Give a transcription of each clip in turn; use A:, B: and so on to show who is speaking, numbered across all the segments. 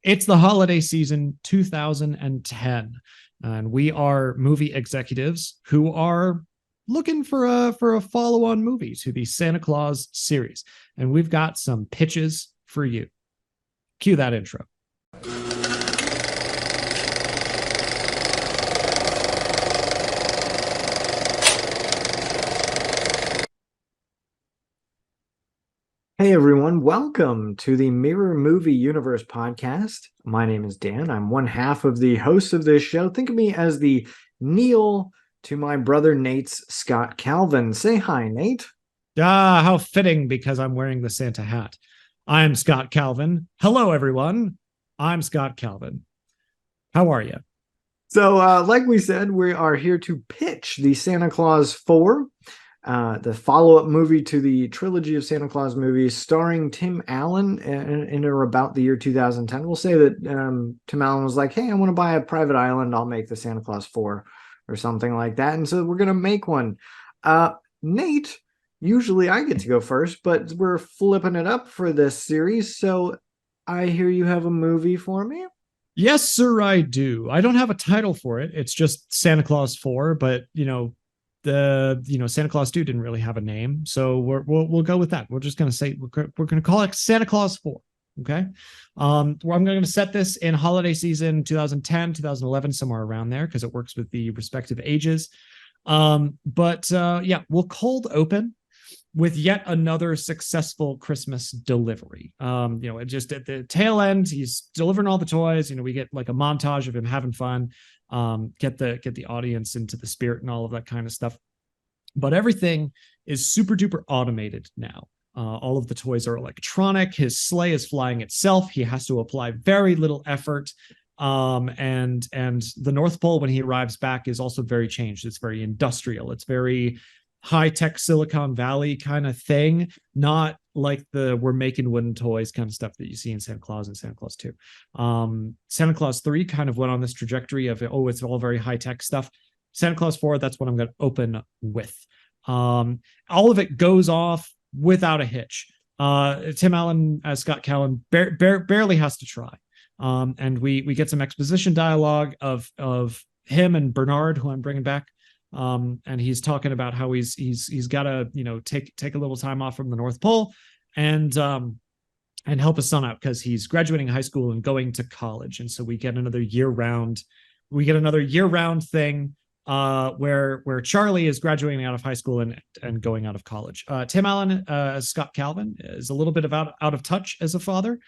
A: It's the holiday season 2010, and we are movie executives who are looking for a follow-on movie to the Santa Claus series, and we've got some pitches for you. Cue that intro.
B: Hey everyone, welcome to the Mirror Movie Universe podcast. My name is Dan. I'm one half of the hosts of this show. Think of me as the Neil to my brother Nate's Scott Calvin. Say hi, Nate.
A: Ah, how fitting because I'm wearing the Santa hat. I'm Scott Calvin. Hello, everyone. I'm Scott Calvin. How are you?
B: So, like we said, we are here to pitch the Santa Claus 4, the follow-up movie to the trilogy of Santa Claus movies starring Tim Allen in or about the year 2010. We'll say that Tim Allen was like, hey, I want to buy a private island. I'll make the Santa Claus 4 or something like that. And so we're going to make one. Nate, usually I get to go first, but we're flipping it up for this series. So I hear you have a movie for me.
A: Yes, sir, I do. I don't have a title for it. It's just Santa Claus 4, but Santa Claus 2 didn't really have a name, so we'll go with that. We're just gonna say we're gonna call it Santa Claus 4. Okay. I'm going to set this in holiday season 2010, 2011, somewhere around there, because it works with the respective ages. We'll cold open with yet another successful Christmas delivery. Just at the tail end, he's delivering all the toys. We get like a montage of him having fun, get the audience into the spirit and all of that kind of stuff. But everything is super duper automated now. All of the toys are electronic. His sleigh is flying itself. He has to apply very little effort. And the North Pole, when he arrives back, is also very changed. It's very industrial. It's very high-tech Silicon Valley kind of thing, not like the we're making wooden toys kind of stuff that you see in Santa Claus and Santa Claus 2. Santa Claus 3 kind of went on this trajectory of, it's all very high-tech stuff. Santa Claus 4, that's what I'm going to open with. All of it goes off without a hitch. Tim Allen as Scott Callan barely has to try. And we get some exposition dialogue of him and Bernard, who I'm bringing back. And he's talking about how he's got to take a little time off from the North Pole and help his son out because he's graduating high school and going to college. And so we get another year round thing where Charlie is graduating out of high school and going out of college. Tim Allen as Scott Calvin is a little bit out of touch as a father.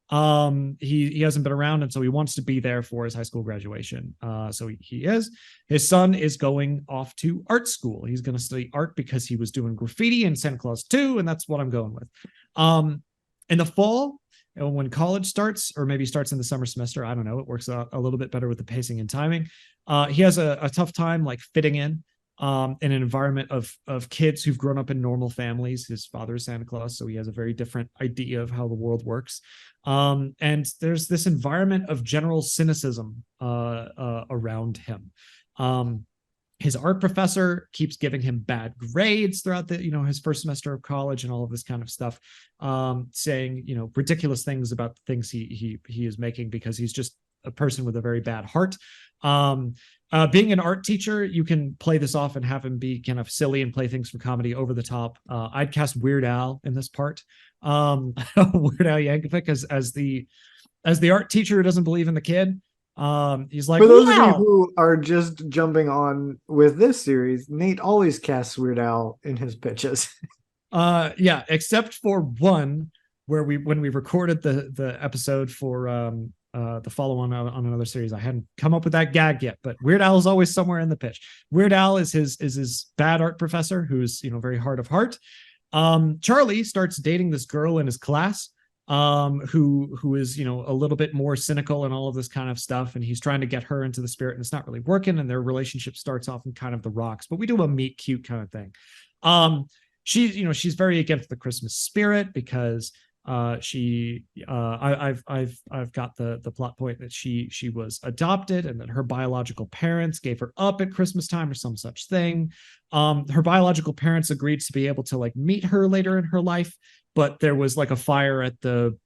A: He hasn't been around, and so he wants to be there for his high school graduation. So he is. His son is going off to art school. He's going to study art because he was doing graffiti in Santa Claus 2, and that's what I'm going with. In the fall, when college starts, or maybe starts in the summer semester, I don't know, it works out a little bit better with the pacing and timing. He has a tough time fitting in an environment of kids who've grown up in normal families. His father is Santa Claus, so he has a very different idea of how the world works. And there's this environment of general cynicism around him. His art professor keeps giving him bad grades throughout his first semester of college and all of this kind of stuff, saying ridiculous things about the things he is making because he's just a person with a very bad heart. Being an art teacher, you can play this off and have him be kind of silly and play things for comedy over the top. I'd cast Weird Al in this part. Weird Al Yankovic as the art teacher who doesn't believe in the kid. He's like,
B: for those of you who are just jumping on with this series, Nate always casts Weird Al in his pitches.
A: Yeah, except for one where when we recorded the episode for the follow-on on another series. I hadn't come up with that gag yet, but Weird Al is always somewhere in the pitch. Weird Al is his bad art professor who's very hard of heart. Charlie starts dating this girl in his class who is a little bit more cynical and all of this kind of stuff, and he's trying to get her into the spirit, and it's not really working, and their relationship starts off in kind of the rocks, but we do a meet cute kind of thing. She's very against the Christmas spirit because I've got the plot point that she was adopted and that her biological parents gave her up at Christmas time or some such thing. Her biological parents agreed to be able to meet her later in her life, but there was a fire at the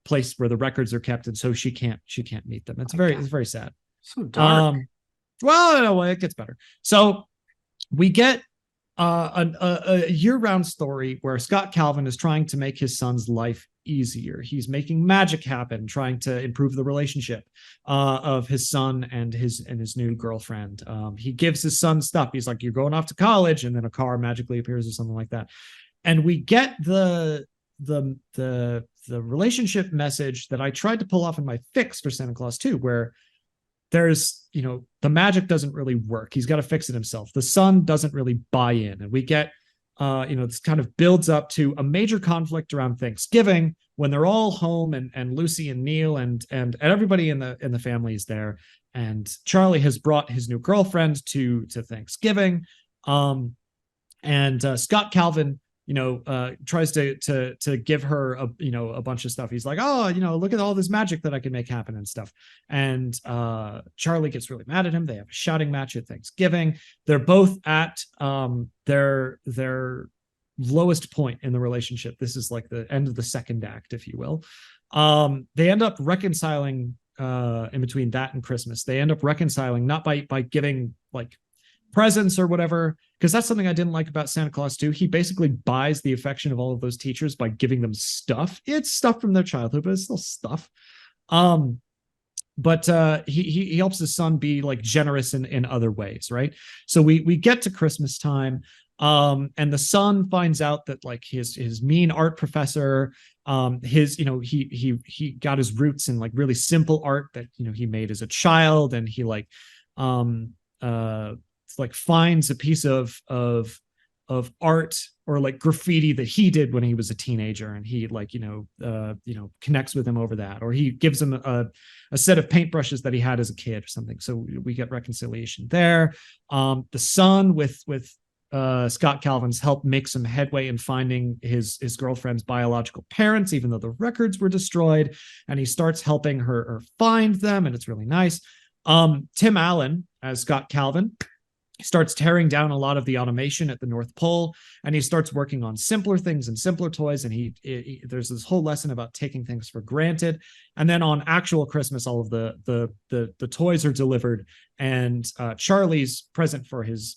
A: place where the records are kept, and so she can't meet them. It's very sad.
B: So dark.
A: Well, no, it gets better. So we get a year-round story where Scott Calvin is trying to make his son's life easier. He's making magic happen, trying to improve the relationship of his son and his new girlfriend. He gives his son stuff. He's like, "You're going off to college," and then a car magically appears or something like that. And we get the relationship message that I tried to pull off in my fix for Santa Claus 2, where there's, the magic doesn't really work. He's got to fix it himself. The son doesn't really buy in. And we get, this kind of builds up to a major conflict around Thanksgiving when they're all home, and Lucy and Neil and everybody in the family is there. And Charlie has brought his new girlfriend to Thanksgiving. And Scott Calvin, tries to give her a bunch of stuff. He's like, "Oh, look at all this magic that I can make happen and stuff." And Charlie gets really mad at him. They have a shouting match at Thanksgiving. They're both at their lowest point in the relationship. This is like the end of the second act, if you will. They end up reconciling in between that and Christmas. They end up reconciling not by giving like presents or whatever, because that's something I didn't like about Santa Claus 2. He basically buys the affection of all of those teachers by giving them stuff. It's stuff from their childhood, but it's still stuff. But he helps his son be like generous in other ways, right? So we get to Christmas time, and the son finds out that like his mean art professor, he got his roots in like really simple art that he made as a child, and he like finds a piece of art or like graffiti that he did when he was a teenager, and he like connects with him over that, or he gives him a set of paintbrushes that he had as a kid or something. So we get reconciliation there. The son with Scott Calvin's help makes some headway in finding his girlfriend's biological parents, even though the records were destroyed, and he starts helping her find them, and it's really nice. Tim Allen as Scott Calvin starts tearing down a lot of the automation at the North Pole, and he starts working on simpler things and simpler toys. And there's this whole lesson about taking things for granted. And then on actual Christmas, all of the toys are delivered, and Charlie's present for his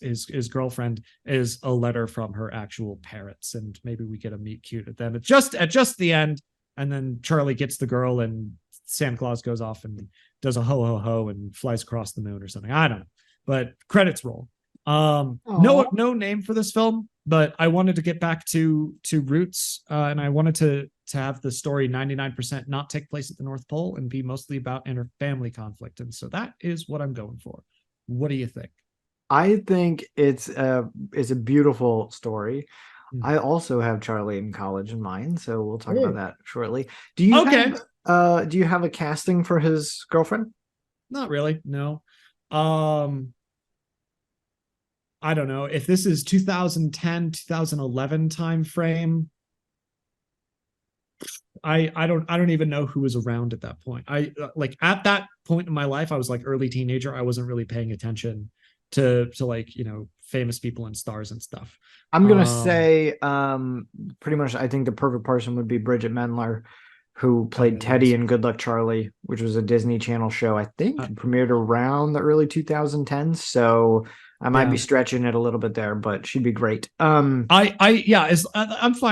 A: girlfriend is a letter from her actual parents. And maybe we get a meet cute at them at just the end. And then Charlie gets the girl, and Santa Claus goes off and does a ho ho ho and flies across the moon or something. I don't know. But credits roll. No name for this film, but I wanted to get back to roots, and I wanted to have the story 99% not take place at the North Pole and be mostly about inter-family conflict. And so that is what I'm going for. What do you think?
B: I think it's a beautiful story.
A: Mm.
B: I also have Charlie in college in mind, so we'll talk about that shortly. Do you have a casting for his girlfriend?
A: Not really, no. I don't know if this is 2010, 2011 time frame. I don't even know who was around at that point. I like at that point in my life, I was like early teenager. I wasn't really paying attention to like, famous people and stars and stuff.
B: I'm gonna say pretty much I think the perfect person would be Bridget Mendler, who played Teddy in Good Luck Charlie, which was a Disney Channel show. I think premiered around the early 2010s. So I might be stretching it a little bit there, but she'd be great. I'm fine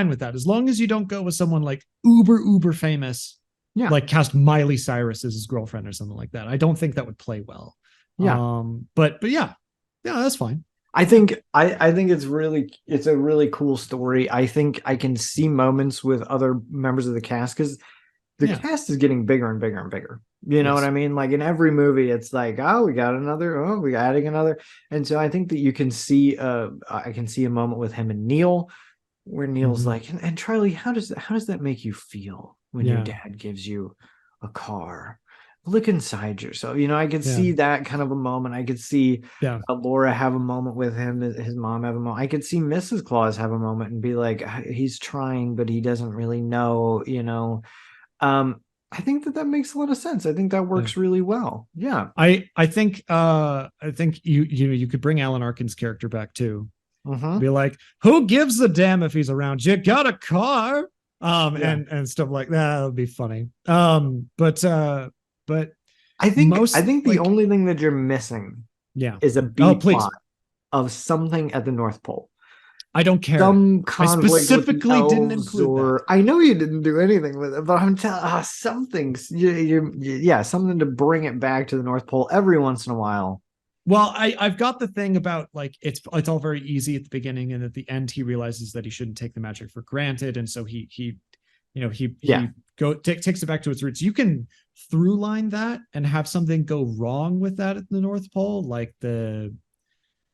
B: with that, as long as you don't go with someone like uber famous, like cast Miley Cyrus as his girlfriend or something like that. I don't think that would play well. But that's fine. I think it's a really cool story. I think I can see moments with other members of the cast, because the cast is getting bigger and bigger and bigger. You know what I mean? Like in every movie, it's like, we got another, we adding another. And so I think that you can see I can see a moment with him and Neil, where Neil's like, and Charlie, how does that make you feel when your dad gives you a car? Look inside yourself. I could see that kind of a moment. I could see Laura have a moment with him, his mom have a moment. I could see Mrs. Claus have a moment and be like, he's trying, but he doesn't really know, I think that makes a lot of sense. I think that works really well. Yeah.
A: I think you could bring Alan Arkin's character back too. Be like, who gives a damn if he's around? You got a car.
B: Yeah.
A: and stuff like that. That would be funny. But
B: I
A: most
B: think the
A: like,
B: only thing that you're missing
A: yeah.
B: is a
A: Oh,
B: B
A: please.
B: plot of something at the North Pole.
A: I don't care.
B: Some
A: I
B: conflict with the
A: specifically didn't
B: elves,
A: include that.
B: or I know you didn't do anything with it, but I'm telling something. Yeah, something to bring it back to the North Pole every once in a while.
A: Well, I've got the thing about like it's all very easy at the beginning, and at the end he realizes that he shouldn't take the magic for granted, and so he you know
B: Yeah,
A: he takes it back to its roots. You can through line that and have something go wrong with that at the North Pole, like the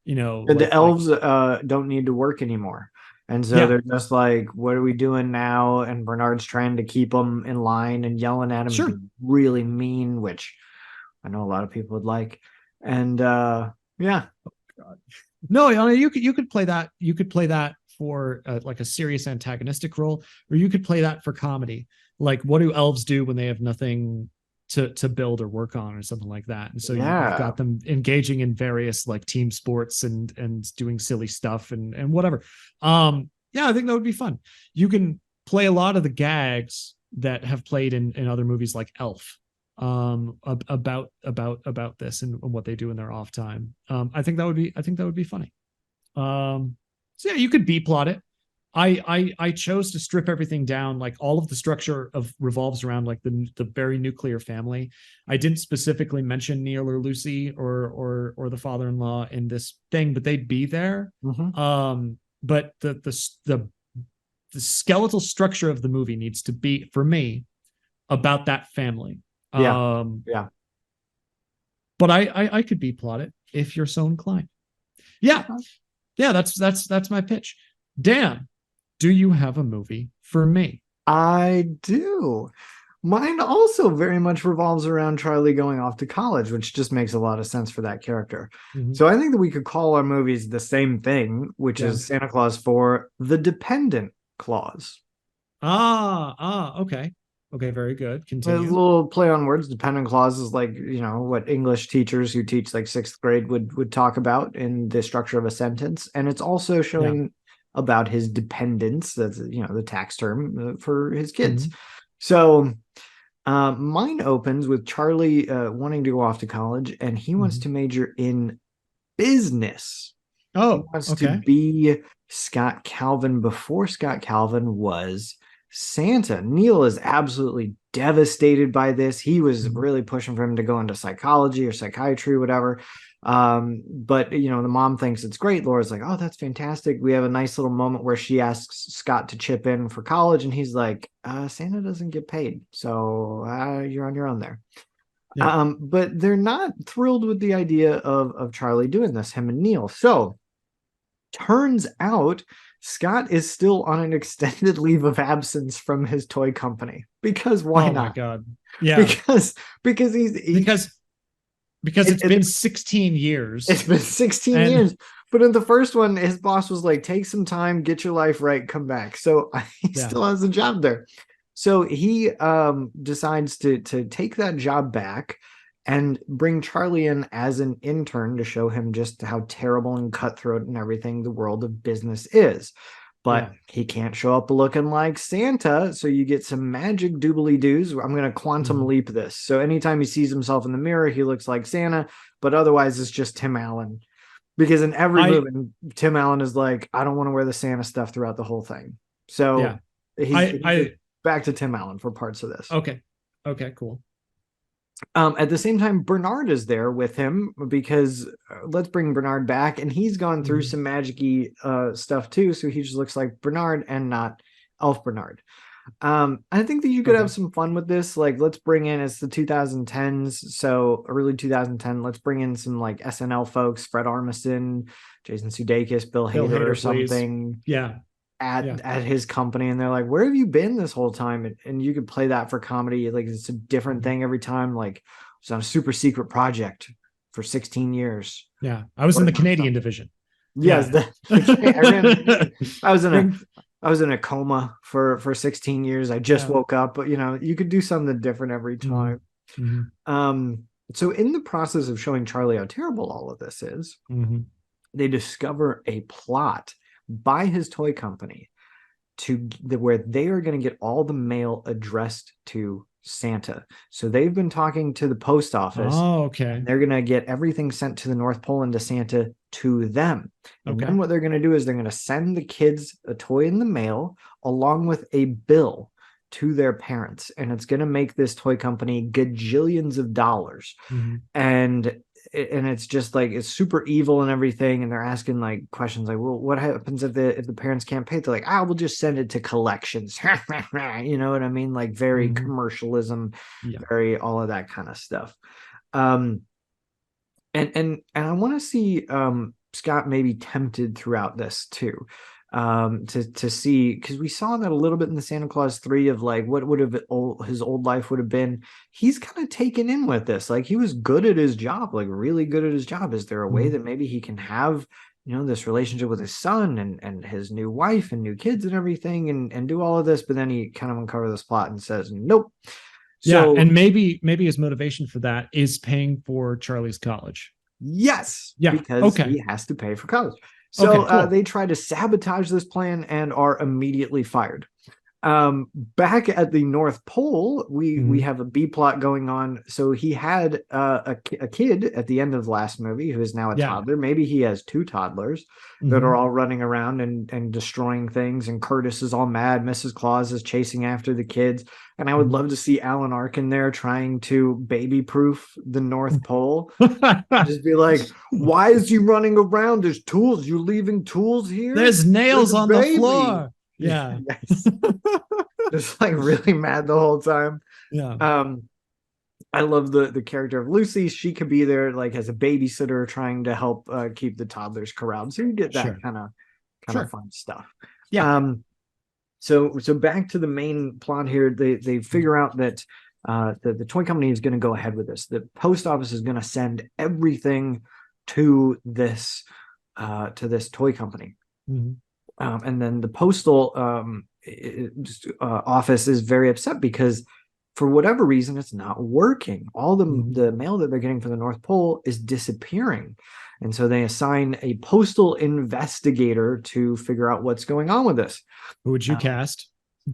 B: and the
A: like
B: elves don't need to work anymore, and so
A: yeah,
B: they're just like, "What are we doing now?" And Bernard's trying to keep them in line and yelling at him and
A: sure.
B: being really mean, which I know a lot of people would like. And yeah,
A: God. No, you could play that. You could play that for like a serious antagonistic role, or you could play that for comedy. Like, what do elves do when they have nothing to build or work on, or something like that? And so you've
B: yeah.
A: got them engaging in various like team sports and doing silly stuff and whatever. Yeah, I think that would be fun. You can play a lot of the gags that have played in other movies like Elf, about this and what they do in their off time. I think that would be funny. So yeah, you could B plot it. I chose to strip everything down. Like, all of the structure of revolves around like the very nuclear family. I didn't specifically mention Neil or Lucy or the father-in-law in this thing, but they'd be there.
B: Hmm.
A: But the skeletal structure of the movie needs to be, for me, about that family.
B: Yeah,
A: Um,
B: yeah.
A: but I could be plotted if you're so inclined. Yeah, yeah. That's my pitch. Dan, do you have a movie for me?
B: I do. Mine also very much revolves around Charlie going off to college, which just makes a lot of sense for that character.
A: Mm-hmm.
B: So I think that we could call our movies the same thing, which
A: Yeah.
B: is Santa Claus 4, The Dependent Clause.
A: Okay. Okay, very good.
B: A
A: Continue.
B: little play on words. Dependent clause is like, what English teachers who teach like sixth grade would talk about in the structure of a sentence. And it's also
A: Yeah.
B: showing about his dependence. That's, the tax term for his kids.
A: Mm-hmm.
B: So mine opens with Charlie wanting to go off to college, and he wants
A: Mm-hmm.
B: to major in business. He
A: Oh,
B: wants to
A: okay.
B: be Scott Calvin before Scott Calvin was Santa. Neil is absolutely devastated by this. He was
A: Mm-hmm.
B: really pushing for him to go into psychology or psychiatry, whatever. But the mom thinks it's great. Laura's like, "Oh, that's fantastic." We have a nice little moment where she asks Scott to chip in for college, and he's like, "Santa doesn't get paid, so you're on your own there."
A: Yeah.
B: But they're not thrilled with the idea of Charlie doing this, him and Neil. So turns out Scott is still on an extended leave of absence from his toy company, because why
A: Oh my
B: not?
A: God. Yeah.
B: Because
A: Because it's
B: it,
A: been 16 years
B: it's been 16
A: and
B: years. But in the first one, his boss was like, "Take some time, get your life right, come back." So he
A: yeah.
B: still has a job there. So he decides to take that job back and bring Charlie in as an intern to show him just how terrible and cutthroat and everything the world of business is. But
A: Yeah.
B: he can't show up looking like Santa, so you get some magic doobly doos. I'm going to quantum
A: Mm-hmm.
B: leap this. So anytime he sees himself in the mirror, he looks like Santa, but otherwise it's just Tim Allen. Because in every
A: I
B: movie, Tim Allen is like, "I don't want to wear the Santa stuff throughout the whole thing."
A: yeah.
B: So he's
A: I
B: back to Tim Allen for parts of this.
A: Okay. Okay, cool.
B: At the same time, Bernard is there with him because let's bring Bernard back, and he's gone through
A: Mm-hmm.
B: some magicy stuff too, so he just looks like Bernard and not Elf Bernard. I think that you could
A: Okay.
B: have some fun with this. Like, let's bring in, it's the 2010s, so early 2010. Let's bring in some like SNL folks, Fred Armisen, Jason Sudeikis, Bill
A: Bill
B: Hader, or
A: Hader, please.
B: something
A: Yeah. Yeah.
B: at his company, and they're like, "Where have you been this whole time?" And you could play that for comedy. Like, it's a different
A: Mhm.
B: thing every time. Like, it's on a super secret project for 16 years.
A: Yeah. I was in the
B: Working on
A: Canadian
B: something.
A: division.
B: Yes,
A: Yeah.
B: I ran the Canadian. I was in a
A: Bring
B: I was in a coma for 16 years. I just
A: yeah.
B: woke up, but you could do something different every
A: Mm-hmm.
B: time.
A: Mm-hmm.
B: So in the process of showing Charlie how terrible all of this is,
A: Mm-hmm.
B: they discover a plot by his toy company where they are going to get all the mail addressed to Santa. So they've been talking to the post office.
A: Oh, okay.
B: And they're going to get everything sent to the North Pole and to Santa to them. And
A: Okay.
B: then what they're going to do is they're going to send the kids a toy in the mail along with a bill to their parents. And it's going to make this toy company gajillions of dollars.
A: Mhm.
B: And it's just like, it's super evil and everything. And they're asking like questions like, well, what happens if the parents can't pay? They're like, we'll just send it to collections. You know what I mean? Like very
A: Mhm.
B: commercialism,
A: Yeah.
B: very all of that kind of stuff. And I want to see Scott maybe tempted throughout this too, to see, because we saw that a little bit in the Santa Claus 3 of like what would have his old life would have been. He's kind of taken in with this, like he was good at his job, like really good at his job. Is there a way that maybe he can have, you know, this relationship with his son and his new wife and new kids and everything, and do all of this? But then he kind of uncovers this plot and says nope.
A: Yeah,
B: So
A: and maybe his motivation for that is paying for Charlie's college.
B: yes,
A: Yeah.
B: because
A: Okay.
B: he has to pay for college. So
A: Okay, cool.
B: they try to sabotage this plan and are immediately fired. Back at the North Pole, we have a B plot going on. So he had a kid at the end of the last movie who is now a toddler. Maybe he has two toddlers that are all running around and destroying things. And Curtis is all mad. Mrs. Claus is chasing after the kids. And I would love to see Alan Arkin there trying to baby proof the North Pole. Just be like, why is he running around? There's tools. You leaving tools here?
A: There's nails on the
B: baby.
A: floor. Yeah.
B: Yes. Just like really mad the whole time.
A: Yeah.
B: I love the character of Lucy. She could be there like as a babysitter trying to help keep the toddlers corralled. So you get that kind of fun stuff.
A: Yeah.
B: So back to the main plot here. They figure out that the toy company is going to go ahead with this. The post office is going to send everything to this toy company. And then the postal office is very upset because for whatever reason it's not working. All the mail that they're getting from the North Pole is disappearing. And so they assign a postal investigator to figure out what's going on with this.
A: Who would you cast?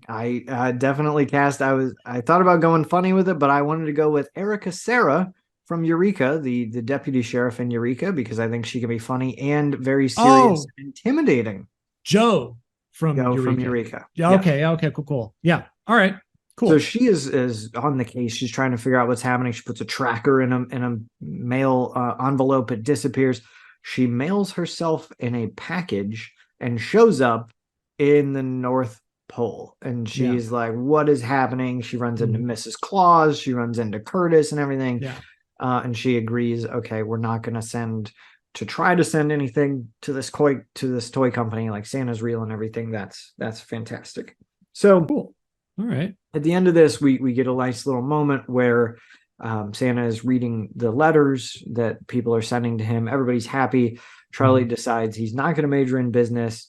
B: I definitely cast. I thought about going funny with it, but I wanted to go with Erica Serra from Eureka, the deputy sheriff in Eureka, because I think she can be funny and very serious, and intimidating.
A: Joe from
B: Eureka.
A: Yeah. Okay. Cool. Yeah. All right. Cool.
B: So she is on the case. She's trying to figure out what's happening. She puts a tracker in a mail envelope. It disappears. She mails herself in a package and shows up in the North Pole. And she's like, what is happening? She runs into Mrs. Claus. She runs into Curtis and everything.
A: Yeah.
B: And she agrees, okay, we're not going to try to send anything to this toy company. Like Santa's real and everything. That's fantastic. So
A: cool. All right.
B: At the end of this, we get a nice little moment where Santa is reading the letters that people are sending to him. Everybody's happy. Charlie decides he's not going to major in business.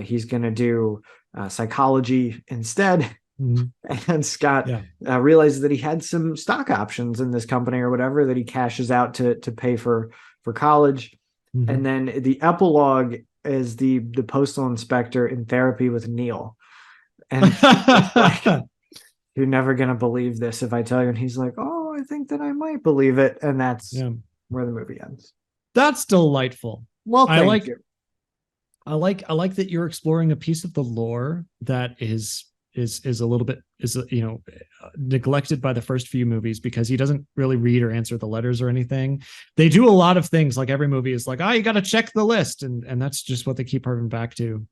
B: He's going to do psychology instead. And Scott realizes that he had some stock options in this company or whatever that he cashes out to pay for college. And then the epilogue is the postal inspector in therapy with Neil. And like, you're never going to believe this if I tell you. And he's like, oh, I think that I might believe it. And that's where the movie ends.
A: That's delightful.
B: Well, thank you.
A: I like that you're exploring a piece of the lore that is a little bit neglected by the first few movies because he doesn't really read or answer the letters or anything. They do a lot of things, like every movie is like, you got to check the list, and that's just what they keep harping back to.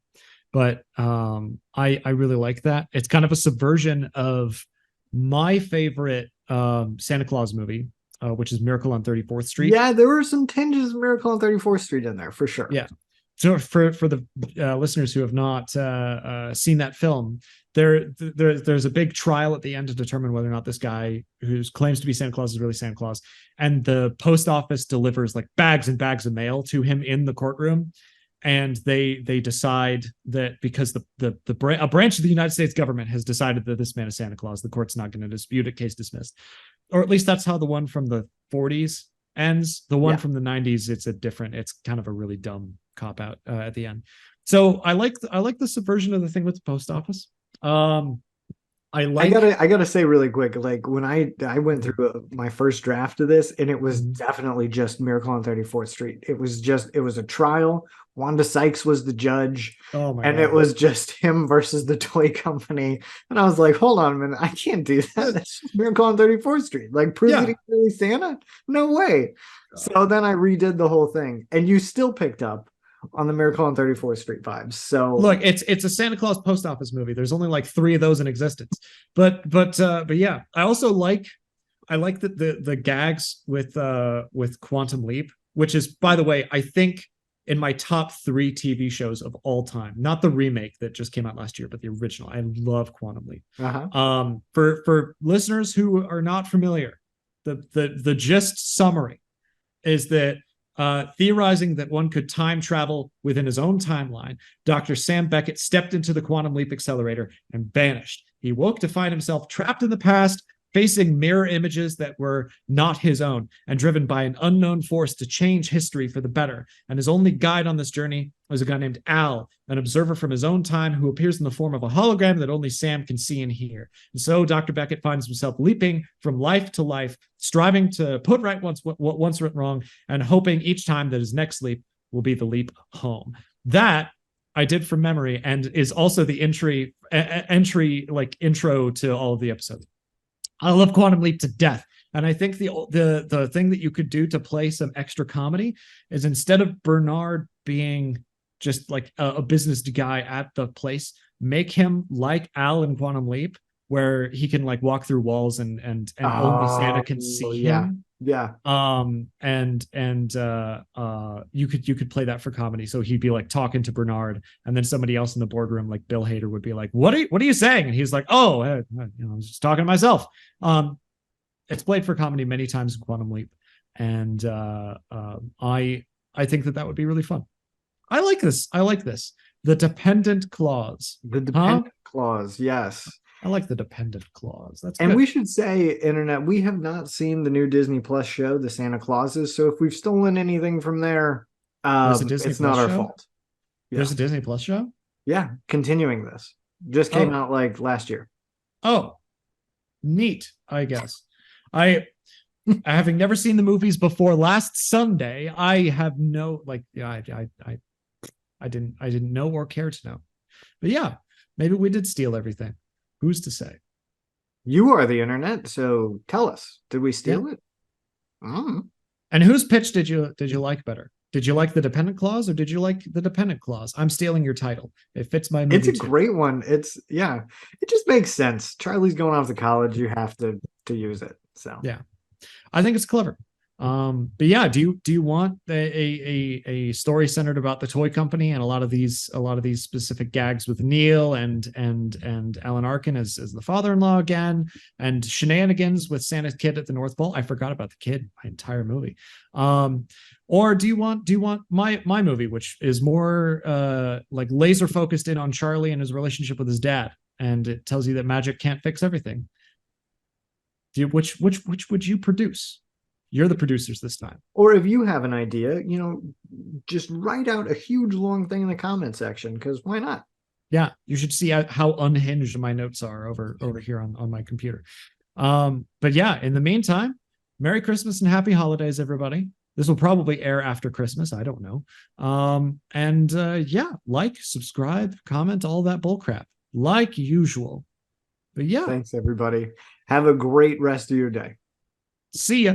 A: But I really like that. It's kind of a subversion of my favorite Santa Claus movie, which is Miracle on 34th Street.
B: Yeah, there were some tinges of Miracle on 34th Street in there for sure.
A: Yeah. So for the listeners who have not seen that film, there's a big trial at the end to determine whether or not this guy who claims to be Santa Claus is really Santa Claus. And the post office delivers like bags and bags of mail to him in the courtroom. And they decide that because a branch of the United States government has decided that this man is Santa Claus, the court's not going to dispute it, case dismissed. Or at least that's how the one from the 40s ends. The one from the 90s, it's kind of a really dumb cop out at the end. So I like the subversion of the thing with the post office. I like.
B: I gotta say really quick, like when I went through my first draft of this, and it was definitely just Miracle on 34th Street. It was a trial. Wanda Sykes was the judge,
A: Oh my
B: and
A: God.
B: it was just him versus the toy company. And I was like, hold on a minute, I can't do that. That's just Miracle on 34th Street. Like, prove that he's really Santa? No way. So then I redid the whole thing, and you still picked up on the Miracle on 34th Street vibes. So
A: Look, it's a Santa Claus post office movie. There's only like 3 of those in existence. But yeah, I also like the gags with Quantum Leap, which is, by the way, I think in my top 3 TV shows of all time. Not the remake that just came out last year, but the original. I love Quantum Leap. For listeners who are not familiar, the gist summary is that theorizing that one could time travel within his own timeline, Dr. Sam Beckett stepped into the quantum leap accelerator and vanished. He woke to find himself trapped in the past, facing mirror images that were not his own, and driven by an unknown force to change history for the better. And his only guide on this journey was a guy named Al, an observer from his own time who appears in the form of a hologram that only Sam can see and hear. And so Dr. Beckett finds himself leaping from life to life, striving to put right what once went wrong, and hoping each time that his next leap will be the leap home. That I did from memory, and is also the entry like intro to all of the episodes. I love Quantum Leap to death. And I think the thing that you could do to play some extra comedy is, instead of Bernard being just like a business guy at the place, make him like Al in Quantum Leap, where he can like walk through walls and only Santa can see him.
B: Yeah.
A: You could play that for comedy. So he'd be like talking to Bernard, and then somebody else in the boardroom, like Bill Hader, would be like, what are you saying? And he's like, oh, I was just talking to myself. It's played for comedy many times in Quantum Leap, and I think that would be really fun. I like this. The dependent clause.
B: The dependent clause, yes.
A: I like the dependent clause. That's
B: and
A: good.
B: We should say, internet, we have not seen the new Disney Plus show, The Santa Clauses. So if we've stolen anything from there, it's not our fault.
A: Yeah. There's a Disney Plus show?
B: Yeah, continuing this. Just came out like last year.
A: Oh, neat, I guess. Having never seen the movies before last Sunday, I have no I didn't know or care to know. But yeah, maybe we did steal everything. Who's to say?
B: You are the internet, so tell us. Did we steal it?
A: And whose pitch did you like better? Did you like the dependent clause, or did you like the dependent clause? I'm stealing your title. It fits my movie.
B: It's a great one. It just makes sense. Charlie's going off to college. You have to use it. So
A: yeah, I think it's clever. But yeah, do you want a story centered about the toy company and a lot of these specific gags with Neil and Alan Arkin as the father-in-law again, and shenanigans with Santa's kid at the North Pole? I forgot about the kid my entire movie. Or do you want my movie, which is more like laser focused in on Charlie and his relationship with his dad, and it tells you that magic can't fix everything? Which would you produce? You're the producers this time.
B: Or if you have an idea, just write out a huge long thing in the comment section, because why not?
A: Yeah, you should see how unhinged my notes are over here on my computer. But yeah, in the meantime, Merry Christmas and Happy Holidays, everybody. This will probably air after Christmas. I don't know. Yeah, like, subscribe, comment, all that bullcrap, like usual. But yeah.
B: Thanks, everybody. Have a great rest of your day.
A: See ya.